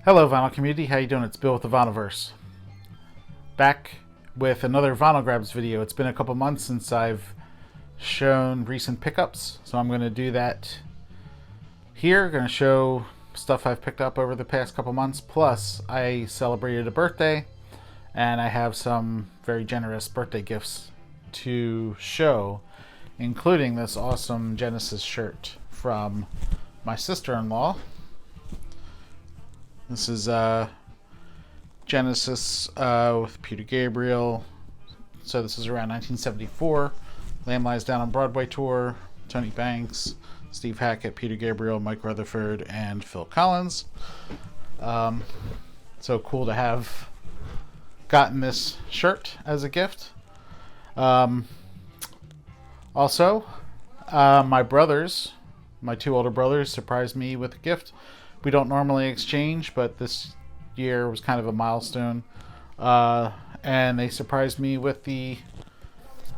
Hello vinyl community, how you doing? It's Bill with the Vinylverse. Back with another Vinyl Grabs video. It's been a couple months since I've shown recent pickups, so I'm going to do that here. Going to show stuff I've picked up over the past couple months, plus I celebrated a birthday and I have some very generous birthday gifts to show, including this awesome Genesis shirt from my sister-in-law. This is Genesis with Peter Gabriel. So this is around 1974. Lamb Lies Down on Broadway tour. Tony Banks, Steve Hackett, Peter Gabriel, Mike Rutherford, and Phil Collins. So cool to have gotten this shirt as a gift. Also, my two older brothers, surprised me with a gift. We don't normally exchange, but this year was kind of a milestone. And they surprised me with the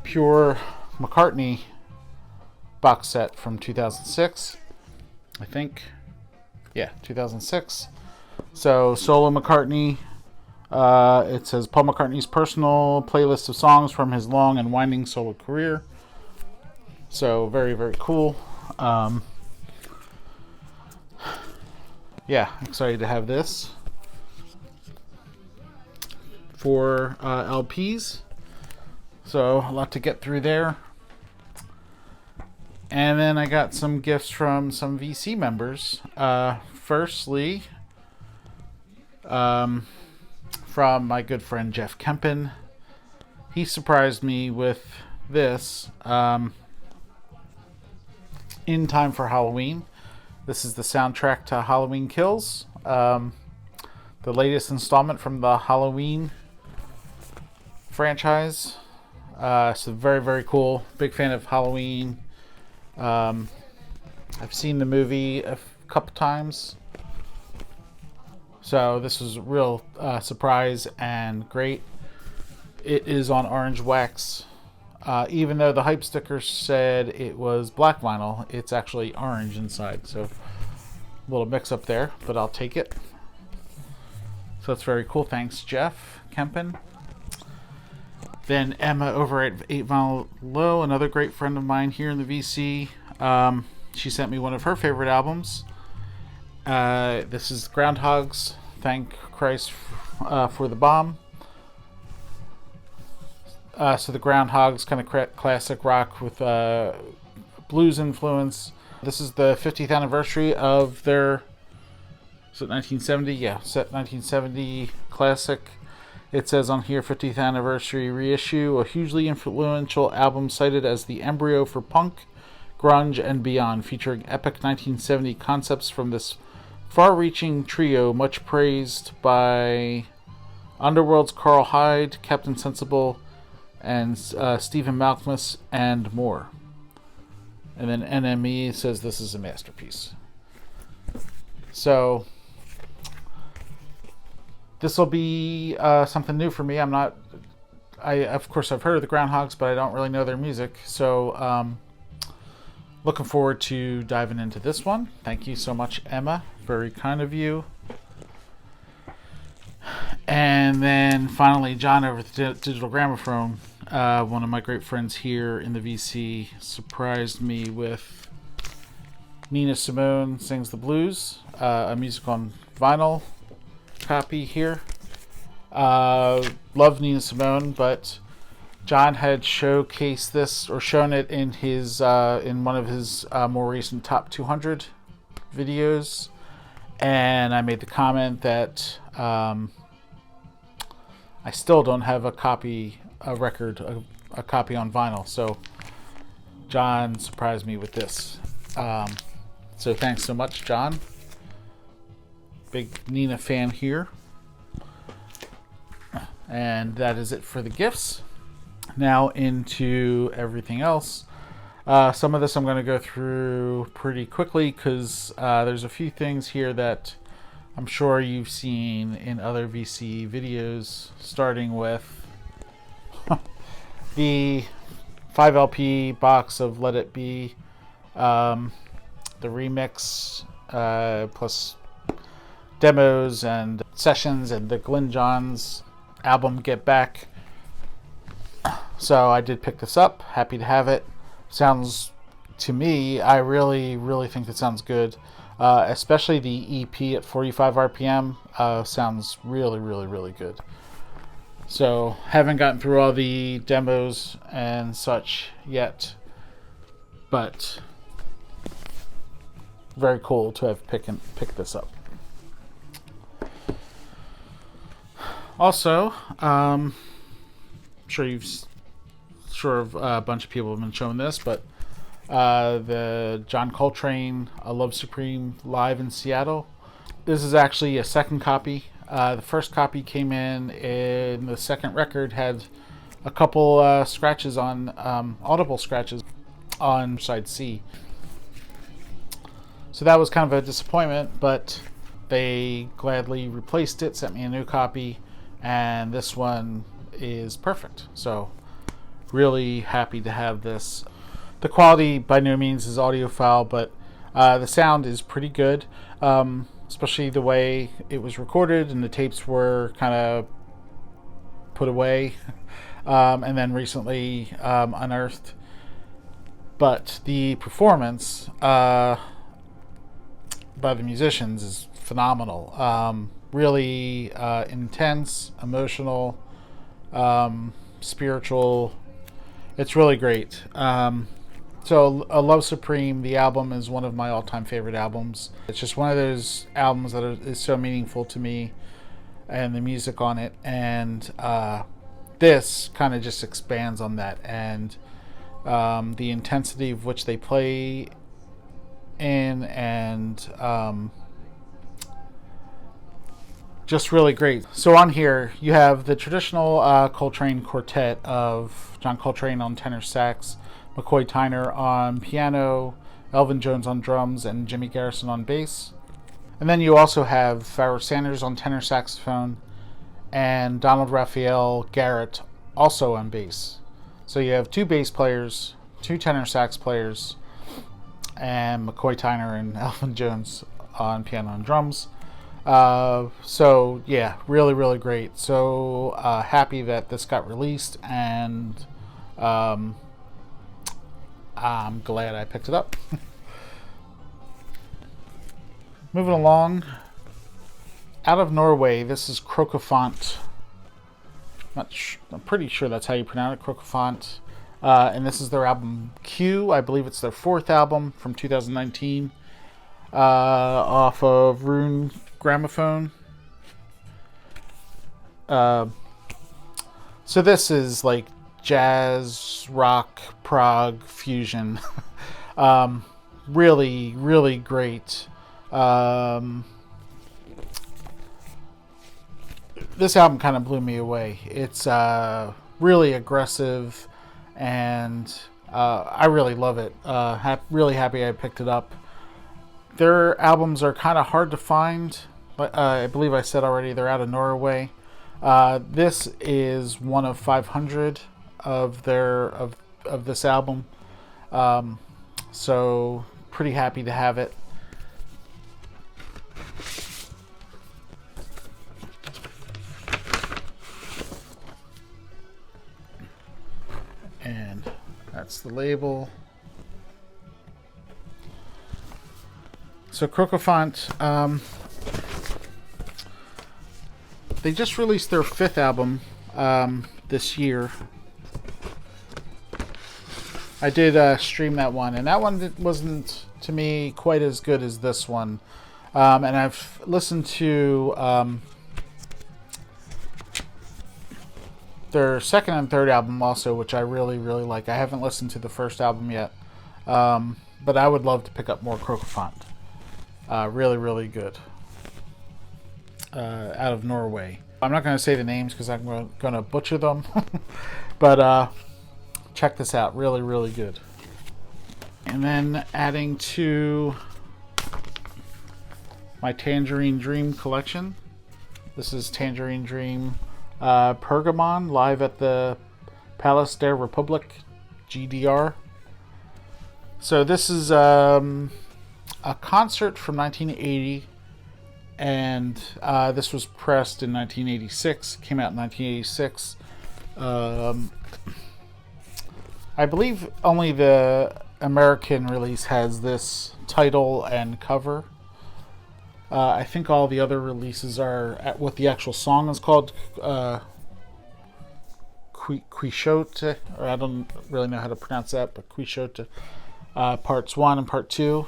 Pure McCartney box set from 2006. I think. Yeah, 2006. So, Solo McCartney. It says Paul McCartney's personal playlist of songs from his long and winding solo career. So, very, very cool. Yeah, excited to have this. 4 LPs. So, a lot to get through there. And then I got some gifts from some VC members. Firstly, from my good friend Jeff Kempin. He surprised me with this in time for Halloween. This is the soundtrack to Halloween Kills, the latest installment from the Halloween franchise. So very, very cool. Big fan of Halloween. I've seen the movie a couple times. So this was a real surprise and great. It is on orange wax. Even though the hype sticker said it was black vinyl, it's actually orange inside. So a little mix up there, but I'll take it. So that's very cool. Thanks, Jeff Kempin. Then Emma over at 8 Vinyl Low, another great friend of mine here in the VC. She sent me one of her favorite albums. This is Groundhogs, Thank Christ for the Bomb. So the Groundhogs, kind of classic rock with blues influence. This is the 50th anniversary of their, is it 1970? Yeah, set 1970 classic. It says on here, 50th anniversary reissue, a hugely influential album cited as the embryo for punk, grunge, and beyond, featuring epic 1970 concepts from this far-reaching trio, much praised by Underworld's Carl Hyde, Captain Sensible, and Stephen Malkmus, and more. And then NME says this is a masterpiece. So this will be something new for me. Of course I've heard of the Groundhogs, but I don't really know their music. So looking forward to diving into this one. Thank you so much, Emma. Very kind of you. And then finally, John over at the Digital Gramophone, one of my great friends here in the VC, surprised me with Nina Simone Sings the Blues, a music on vinyl copy here. Love Nina Simone, but John had showcased this or shown it in his in one of his more recent top 200 videos, and I made the comment that I still don't have a copy on vinyl. So John surprised me with this. So thanks so much, John. Big Nina fan here. And that is it for the gifts. Now into everything else. Some of this I'm going to go through pretty quickly because there's a few things here that I'm sure you've seen in other VC videos, starting with the 5 LP box of Let It Be, the remix, plus demos and sessions and the Glyn Johns album Get Back. So I did pick this up. Happy to have it. Sounds, to me, I really, really think it sounds good. Especially the EP at 45 RPM sounds really, really, really good. So haven't gotten through all the demos and such yet, but very cool to have picked this up. Also, I'm sure a bunch of people have been showing this, but the John Coltrane Love Supreme live in Seattle. This is actually a second copy. The first copy came in, and the second record had a couple scratches on, audible scratches on side C. So that was kind of a disappointment, but they gladly replaced it, sent me a new copy, and this one is perfect. So really happy to have this. The quality by no means is audiophile, but the sound is pretty good, especially the way it was recorded and the tapes were kind of put away and then recently unearthed. But the performance by the musicians is phenomenal. Really intense, emotional, spiritual. It's really great. So A Love Supreme, the album, is one of my all-time favorite albums. It's just one of those albums that is so meaningful to me, and the music on it. And this kind of just expands on that. And the intensity of which they play in, and just really great. So on here, you have the traditional Coltrane quartet of John Coltrane on tenor sax, McCoy Tyner on piano, Elvin Jones on drums, and Jimmy Garrison on bass. And then you also have Pharoah Sanders on tenor saxophone and Donald Raphael Garrett also on bass. So you have two bass players, two tenor sax players, and McCoy Tyner and Elvin Jones on piano and drums. So yeah, really, really great. So happy that this got released, and I'm glad I picked it up. Moving along, out of Norway, this is Krokofant. I'm pretty sure that's how you pronounce it, Krokofant. And this is their album Q. I believe it's their fourth album from 2019, off of Rune Gramophone. So this is like jazz, rock, prog fusion. Really, really great. This album kind of blew me away. It's really aggressive, and I really love it. Really happy I picked it up. Their albums are kind of hard to find, but I believe I said already they're out of Norway. This is one of 500 of this album, so pretty happy to have it. And that's the label. So Krokofant, they just released their fifth album this year. I did stream that one, and that one wasn't, to me, quite as good as this one. And I've listened to their second and third album also, which I really, really like. I haven't listened to the first album yet, but I would love to pick up more Krokofant. Really, really good. Out of Norway. I'm not going to say the names because I'm going to butcher them, but check this out. Really, really good. And then adding to my Tangerine Dream collection. This is Tangerine Dream Pergamon live at the Palace der Republik, GDR. So this is a concert from 1980 and this was pressed in 1986. Came out in 1986. I believe only the American release has this title and cover. I think all the other releases are at what the actual song is called, Quixote, or I don't really know how to pronounce that, but Quixote, parts 1 and part 2.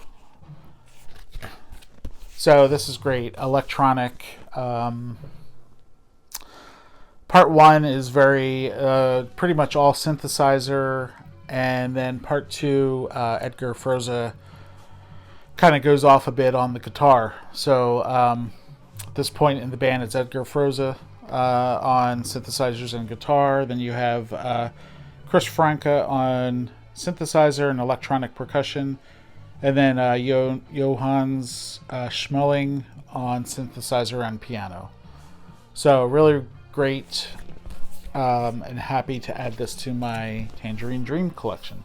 So this is great. Electronic. Part 1 is very, pretty much all synthesizer, and then part 2, Edgar Froese kind of goes off a bit on the guitar. So at this point in the band, it's Edgar Froese on synthesizers and guitar. Then you have Chris Franke on synthesizer and electronic percussion, and then Johannes Schmeling on synthesizer and piano. So really great, and happy to add this to my Tangerine Dream collection.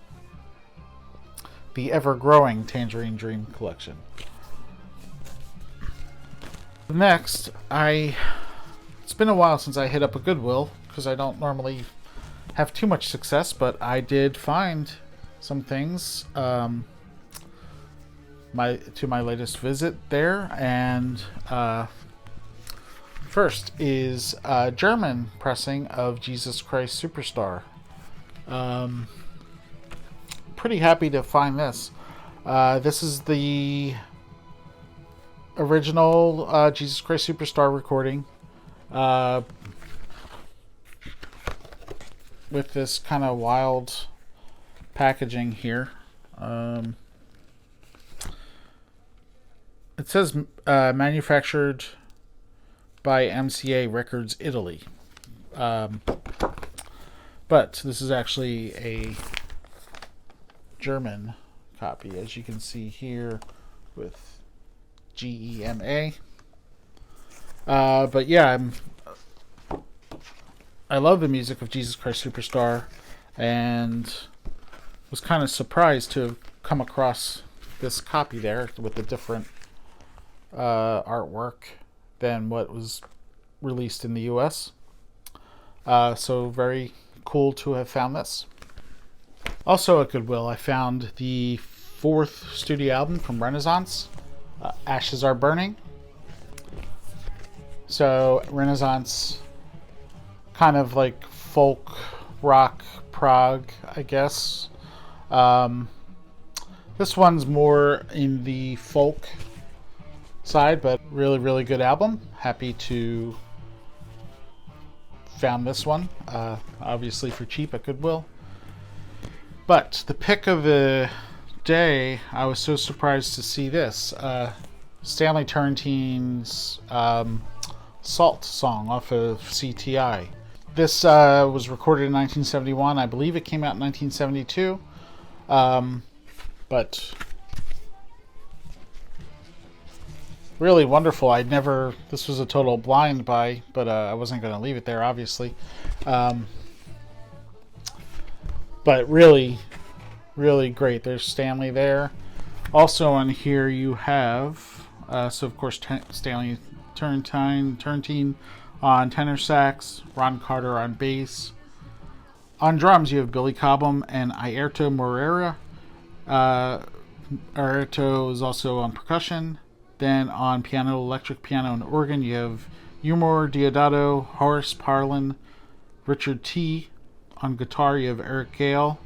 The ever-growing Tangerine Dream collection. Next, it's been a while since I hit up a Goodwill, because I don't normally have too much success, but I did find some things to my latest visit there, and first is a German pressing of Jesus Christ Superstar. Pretty happy to find this. This is the original Jesus Christ Superstar recording, with this kind of wild packaging here. It says manufactured by MCA Records Italy, but this is actually a German copy, as you can see here with GEMA. But yeah, I love the music of Jesus Christ Superstar, and was kind of surprised to have come across this copy there with the different artwork than what was released in the US. So very cool to have found this. Also at Goodwill, I found the 4th studio album from Renaissance, Ashes Are Burning. So Renaissance, kind of like folk rock prog, I guess. This one's more in the folk side, but really, really good album. Happy to found this one, obviously for cheap at Goodwill. But the pick of the day, I was so surprised to see this. Stanley Turrentine's Salt song off of CTI. This was recorded in 1971. I believe it came out in 1972. But really wonderful. This was a total blind buy, but I wasn't going to leave it there, obviously. But really, really great. There's Stanley there. Also on here you have, so of course Stanley Turrentine on tenor sax, Ron Carter on bass. On drums you have Billy Cobham and Airto Moreira. Airto is also on percussion. Then on piano, electric piano, and organ you have Humor Diodato, Horace Parlin, Richard T. On guitar you have Eric Gale.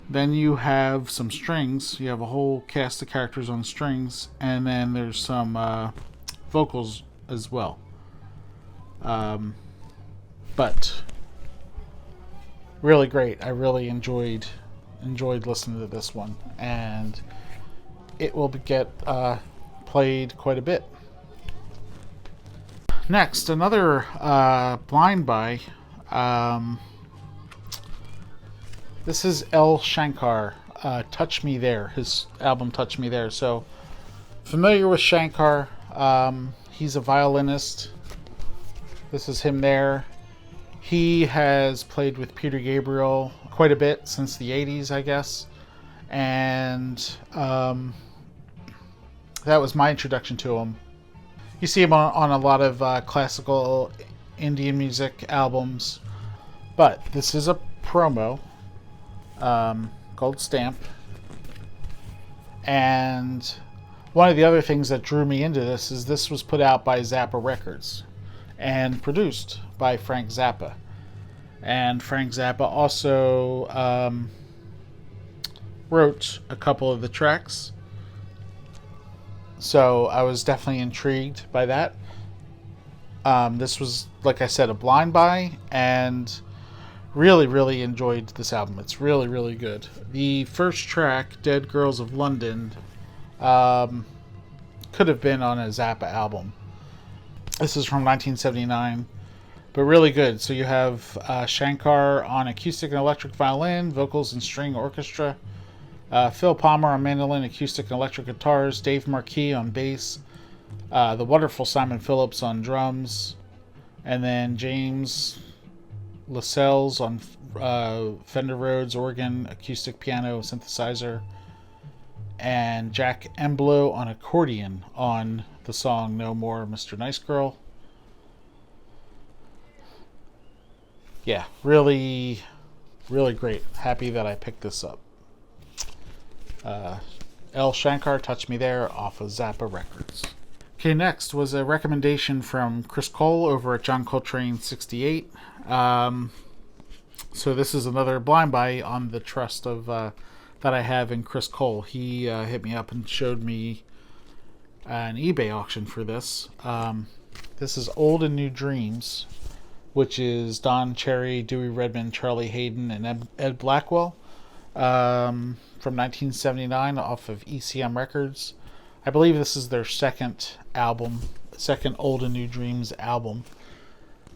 Then you have some strings. You have a whole cast of characters on strings, and then there's some vocals as well. But really great. I really enjoyed listening to this one, and it will get played quite a bit. Next, another blind buy. This is L. Shankar, Touch Me There, his album Touch Me There. So, familiar with Shankar, he's a violinist. This is him there. He has played with Peter Gabriel quite a bit since the 80s, I guess. And that was my introduction to him. You see him on a lot of classical Indian music albums, but this is a promo, gold stamp. And one of the other things that drew me into this was put out by Zappa Records and produced by Frank Zappa. And Frank Zappa also wrote a couple of the tracks. So I was definitely intrigued by that. This was, like I said, a blind buy, and really, really enjoyed this album. It's really, really good. The first track, Dead Girls of London, could have been on a Zappa album. This is from 1979, but really good. So you have Shankar on acoustic and electric violin, vocals and string orchestra, Phil Palmer on mandolin, acoustic and electric guitars, Dave Marquis on bass, the wonderful Simon Phillips on drums, and then James Lascelles on Fender Rhodes organ, acoustic piano, synthesizer, and Jack Emblo on accordion on the song No More Mr. Nice Girl. Yeah, really, really great. Happy that I picked this up. L. Shankar, Touch Me There, off of Zappa Records. Okay, next was a recommendation from Chris Cole over at John Coltrane 68. So this is another blind buy on the trust of that I have in Chris Cole. He hit me up and showed me an eBay auction for this. This is Old and New Dreams, which is Don Cherry, Dewey Redman, Charlie Hayden, and Ed Blackwell, from 1979 off of ECM Records. I believe this is their second Old and New Dreams album.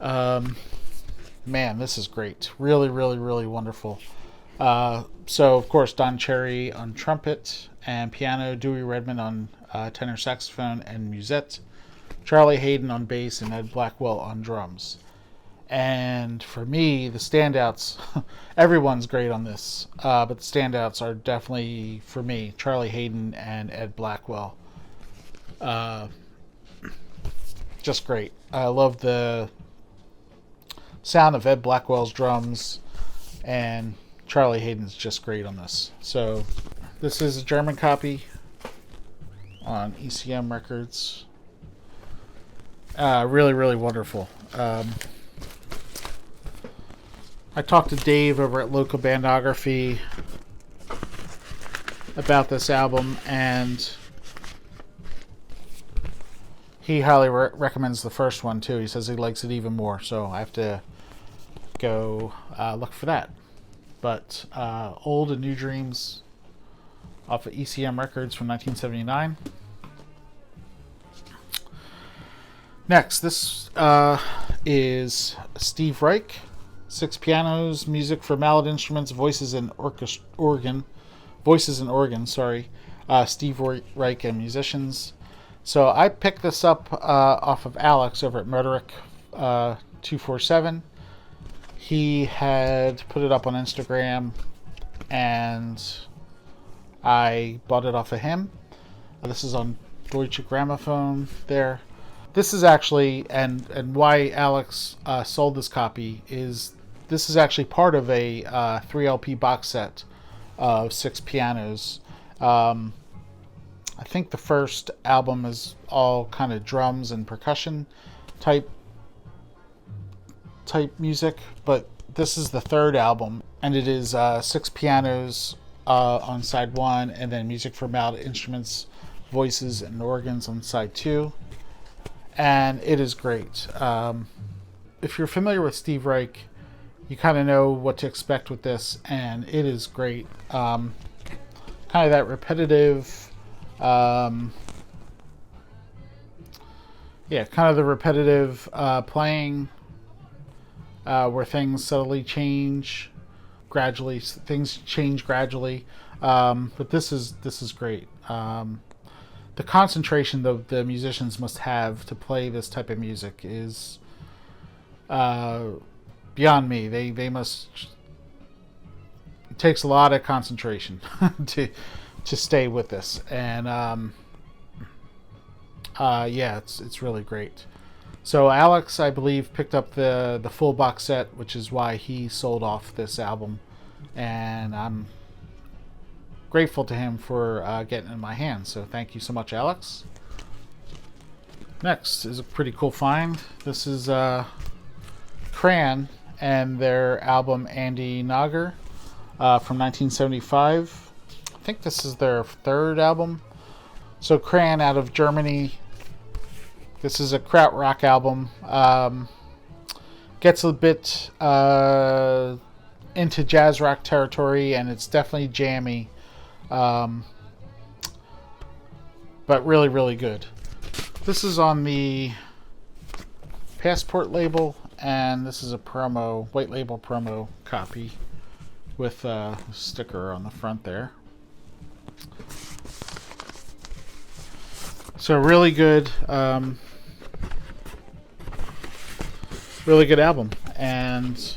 Man, this is great. Really, really, really wonderful. So, of course, Don Cherry on trumpet and piano, Dewey Redman on tenor saxophone and musette, Charlie Hayden on bass, and Ed Blackwell on drums. And for me, the standouts, everyone's great on this, but the standouts are definitely, for me, Charlie Hayden and Ed Blackwell. Just great. I love the sound of Ed Blackwell's drums, and Charlie Hayden's just great on this. So this is a German copy on ECM Records. Really, really wonderful. I talked to Dave over at Local Bandography about this album, and he highly recommends the first one too. He says he likes it even more, so I have to go look for that. But Old and New Dreams off of ECM Records from 1979. Next, this is Steve Reich. 6 pianos, music for mallet instruments, voices and organ. Steve Reich and musicians. So I picked this up off of Alex over at Motoric 247. He had put it up on Instagram, and I bought it off of him. This is on Digital Gramophone there. This is actually, and why Alex sold this copy is, this is actually part of a 3LP box set of 6 pianos. I think the first album is all kind of drums and percussion type music, but this is the third album, and it is 6 pianos on side 1, and then music for mallet instruments, voices, and organs on side 2. And it is great. If you're familiar with Steve Reich, you kind of know what to expect with this, and it is great. Kind of that repetitive, kind of the repetitive playing, where things subtly change gradually. Things change gradually, but this is great. The concentration the musicians must have to play this type of music is beyond me. They must. It takes a lot of concentration to stay with this, and Yeah, it's really great. So Alex, I believe, picked up the full box set, which is why he sold off this album, and I'm grateful to him for getting it in my hands. So thank you so much, Alex. Next is a pretty cool find. This is Kraan and their album Andy Nagar from 1975. I think this is their third album. So Kraan out of Germany. This is a krautrock album. Gets a bit into jazz rock territory, and it's definitely jammy. But really, really good. This is on the Passport label, and this is a promo, white label promo copy with a sticker on the front there. So really good, really good album, and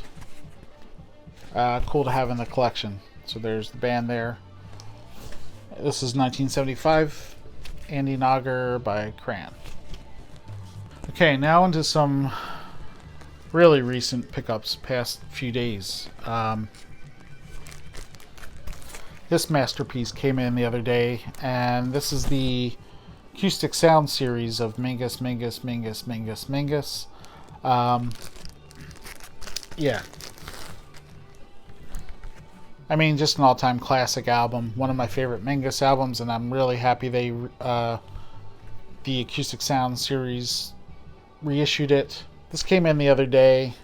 cool to have in the collection. So there's the band there. This is 1975, Andy Nagar by Kraan. Okay, now into some really recent pickups, past few days. This masterpiece came in the other day, and this is the acoustic sound series of Mingus. Yeah. I mean, just an all-time classic album. One of my favorite Mingus albums, and I'm really happy they the acoustic sound series reissued it. This came in the other day.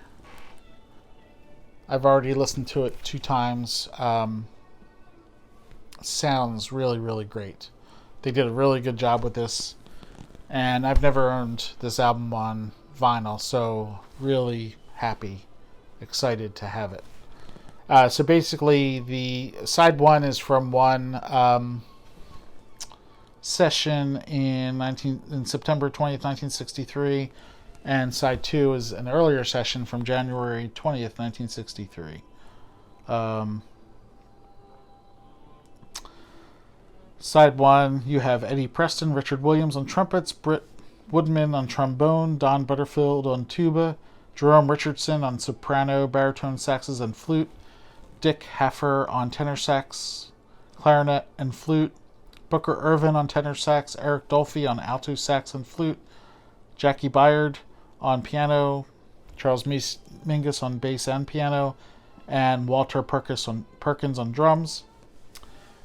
I've already listened to it 2 times. Sounds really, really great. They did a really good job with this, and I've never owned this album on vinyl, so really happy, excited to have it. So basically, the side 1 is from one session in September 20th, 1963, and side 2 is an earlier session from January 20th, 1963. Side 1, you have Eddie Preston, Richard Williams on trumpets, Britt Woodman on trombone, Don Butterfield on tuba, Jerome Richardson on soprano, baritone saxes, and flute, Dick Haffer on tenor sax, clarinet, and flute, Booker Irvin on tenor sax, Eric Dolphy on alto sax and flute, Jackie Byard on piano, Charles Mingus on bass and piano, and Walter Perkins on drums.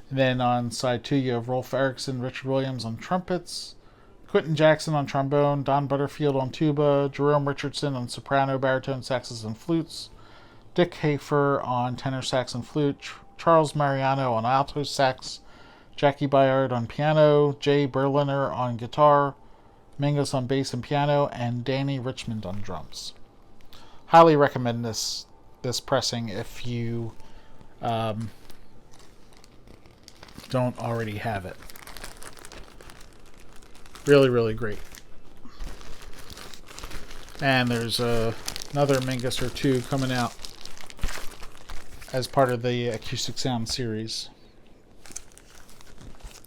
And then on side 2, you have Rolf Erickson, Richard Williams on trumpets, Quentin Jackson on trombone, Don Butterfield on tuba, Jerome Richardson on soprano, baritone saxes, and flutes, Dick Hafer on tenor sax and flute, Charles Mariano on alto sax, Jackie Byard on piano, Jay Berliner on guitar, Mingus on bass and piano, and Danny Richmond on drums. Highly recommend this pressing if you don't already have it. Really, really great. And there's another Mingus or 2 coming out as part of the acoustic sound series.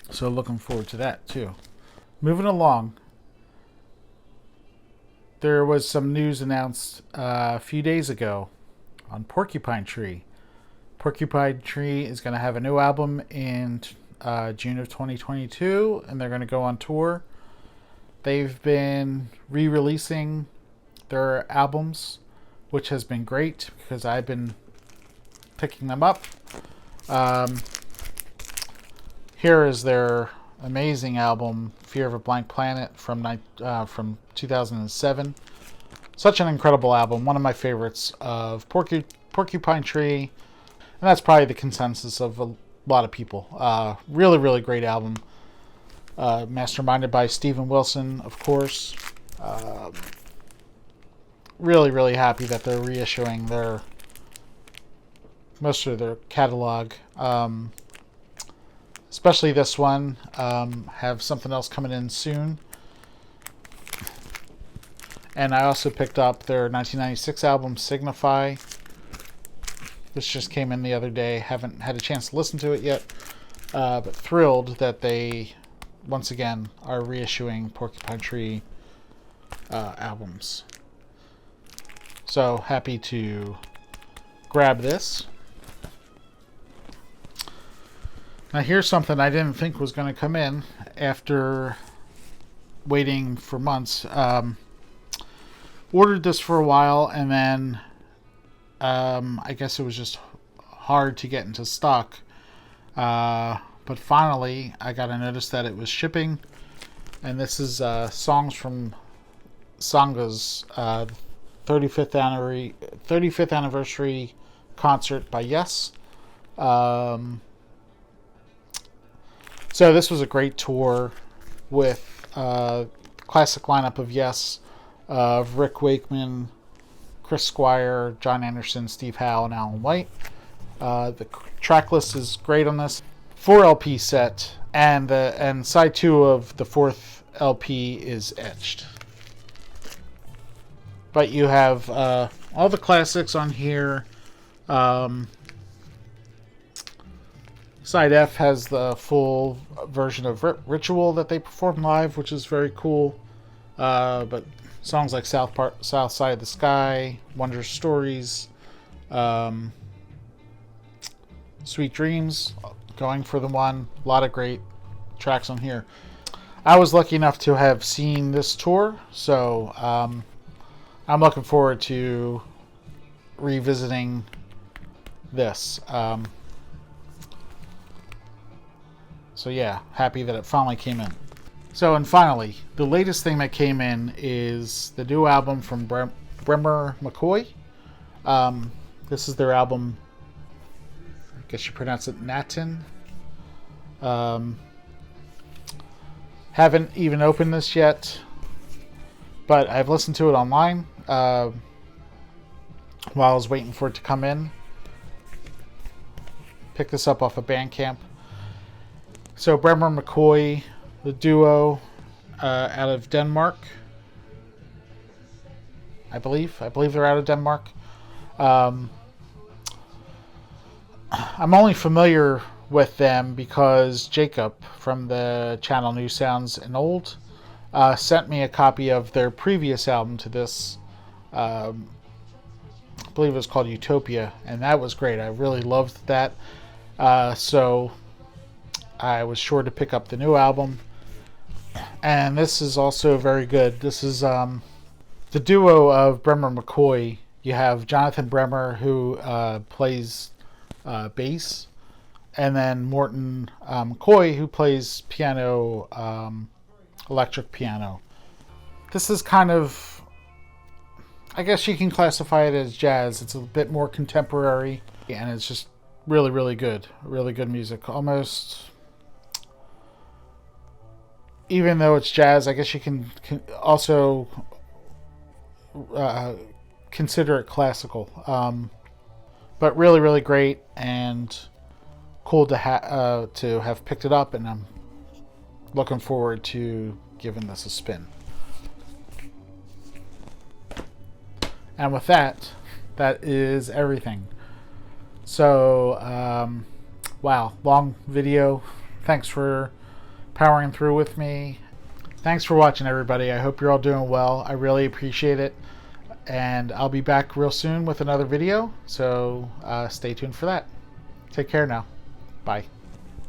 So looking forward to that too. Moving along. There was some news announced a few days ago on Porcupine Tree. Porcupine Tree is going to have a new album in June of 2022, and they're going to go on tour. They've been re-releasing their albums, which has been great because I've been picking them up. Here is their amazing album, Fear of a Blank Planet, from 2007. Such an incredible album, one of my favorites of Porcupine Tree, and that's probably the consensus of a lot of people. Really, really great album. Masterminded by Steven Wilson, of course. Really, really happy that they're reissuing most of their catalog. Especially this one. Have something else coming in soon. And I also picked up their 1996 album, Signify. This just came in the other day. Haven't had a chance to listen to it yet. But thrilled that they once again, are reissuing Porcupine Tree albums. So happy to grab this. Now here's something I didn't think was going to come in after waiting for months. Ordered this for a while, and then I guess it was just hard to get into stock. But finally, I got a notice that it was shipping, and this is songs from Sanga's 35th anniversary concert by Yes. So this was a great tour with classic lineup of Yes, of Rick Wakeman, Chris Squire, John Anderson, Steve Howe, and Alan White. The track list is great on this. 4 LP set, and side 2 of the 4th LP is etched. But you have all the classics on here. Side F has the full version of Ritual that they performed live, which is very cool. But songs like South Side of the Sky, Wondrous Stories, Sweet Dreams, Going for the One. A lot of great tracks on here. I was lucky enough to have seen this tour, so I'm looking forward to revisiting this. So yeah, happy that it finally came in. So, and finally, the latest thing that came in is the new album from Bremer, McCoy. This is their album, I guess you pronounce it Natin. Haven't even opened this yet, but I've listened to it online while I was waiting for it to come in. Pick this up off of Bandcamp. So Bremer McCoy, the duo out of Denmark. I believe they're out of Denmark. I'm only familiar with them because Jacob from the channel New Sounds and Old sent me a copy of their previous album to this. I believe it was called Utopia, and that was great. I really loved that. So I was sure to pick up the new album. And this is also very good. This is the duo of Bremer McCoy. You have Jonathan Bremer, who plays bass, and then Morten McCoy, who plays piano, electric piano. This is kind of, I guess you can classify it as jazz. It's a bit more contemporary, and it's just really, really good. Really good music. Almost, even though it's jazz, I guess you can also consider it classical. But really, really great, and cool to have picked it up, and I'm looking forward to giving this a spin. And with that is everything. So, wow, long video. Thanks for powering through with me. Thanks for watching, everybody. I hope you're all doing well. I really appreciate it. And I'll be back real soon with another video. So stay tuned for that. Take care now. Bye.